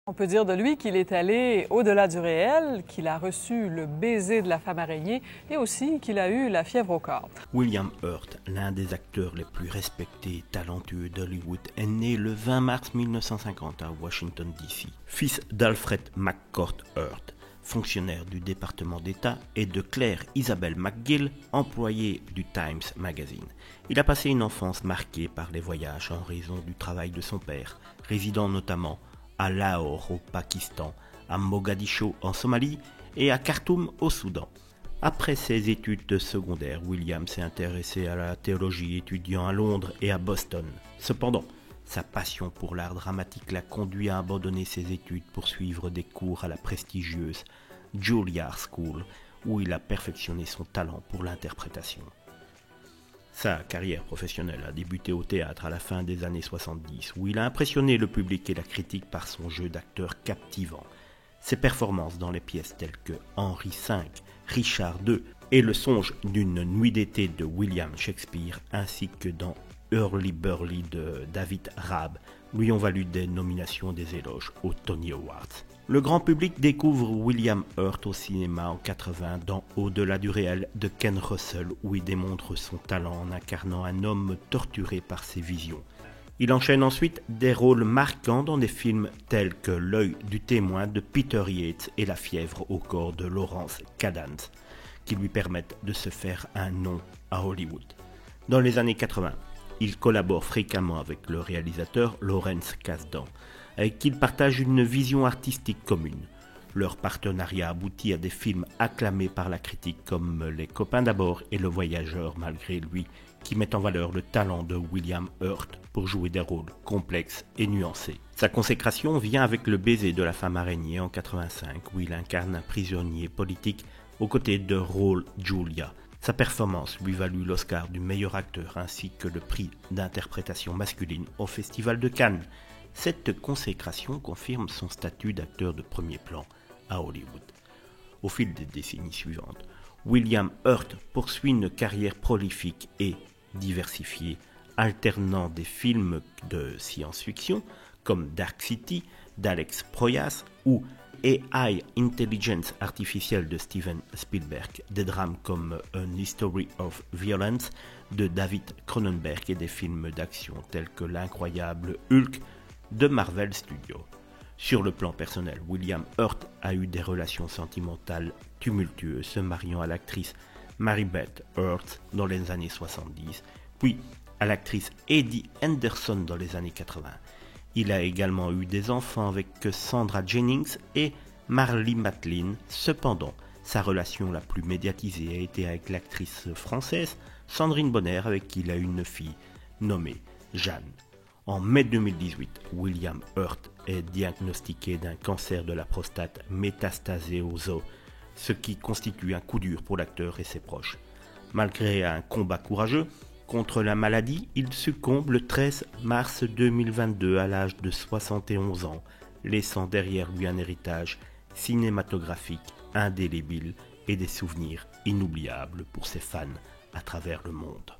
On peut dire de lui qu'il est allé au-delà du réel, qu'il a reçu le baiser de la femme araignée et aussi qu'il a eu la fièvre au corps. William Hurt, l'un des acteurs les plus respectés et talentueux d'Hollywood, est né le 20 mars 1950 à Washington, D.C. Fils d'Alfred McCourt Hurt, fonctionnaire du département d'État, et de Claire Isabel McGill, employée du Times Magazine. Il a passé une enfance marquée par les voyages en raison du travail de son père, résidant notamment à Lahore au Pakistan, à Mogadiscio en Somalie et à Khartoum au Soudan. Après ses études secondaires, William s'est intéressé à la théologie, étudiant à Londres et à Boston. Cependant, sa passion pour l'art dramatique l'a conduit à abandonner ses études pour suivre des cours à la prestigieuse Juilliard School, où il a perfectionné son talent pour l'interprétation. Sa carrière professionnelle a débuté au théâtre à la fin des années 70, où il a impressionné le public et la critique par son jeu d'acteur captivant. Ses performances dans les pièces telles que Henri V, Richard II et Le songe d'une nuit d'été de William Shakespeare, ainsi que dans Hurly Burly de David Rabe, lui ont valu des nominations et des éloges aux Tony Awards. Le grand public découvre William Hurt au cinéma en 80 dans Au-delà du réel de Ken Russell, où il démontre son talent en incarnant un homme torturé par ses visions. Il enchaîne ensuite des rôles marquants dans des films tels que L'œil du témoin de Peter Yates et La fièvre au corps de Lawrence Kadans, qui lui permettent de se faire un nom à Hollywood. Dans les années 80, il collabore fréquemment avec le réalisateur Lawrence Kasdan, avec qui il partage une vision artistique commune. Leur partenariat aboutit à des films acclamés par la critique comme Les copains d'abord et Le voyageur malgré lui, qui mettent en valeur le talent de William Hurt pour jouer des rôles complexes et nuancés. Sa consécration vient avec Le baiser de la femme araignée en 85, où il incarne un prisonnier politique aux côtés de Raul Julia. Sa performance lui valut l'Oscar du meilleur acteur ainsi que le prix d'interprétation masculine au Festival de Cannes. Cette consécration confirme son statut d'acteur de premier plan à Hollywood. Au fil des décennies suivantes, William Hurt poursuit une carrière prolifique et diversifiée, alternant des films de science-fiction comme Dark City d'Alex Proyas ou AI Intelligence artificielle de Steven Spielberg, des drames comme An History of Violence de David Cronenberg et des films d'action tels que L'incroyable Hulk de Marvel Studios. Sur le plan personnel, William Hurt a eu des relations sentimentales tumultueuses, se mariant à l'actrice Mary Beth Hurt dans les années 70, puis à l'actrice Eddie Henderson dans les années 80. Il a également eu des enfants avec Sandra Jennings et Marlee Matlin. Cependant, sa relation la plus médiatisée a été avec l'actrice française Sandrine Bonner, avec qui il a eu une fille nommée Jeanne. En mai 2018, William Hurt est diagnostiqué d'un cancer de la prostate métastasé aux os, ce qui constitue un coup dur pour l'acteur et ses proches. Malgré un combat courageux contre la maladie, il succombe le 13 mars 2022 à l'âge de 71 ans, laissant derrière lui un héritage cinématographique indélébile et des souvenirs inoubliables pour ses fans à travers le monde.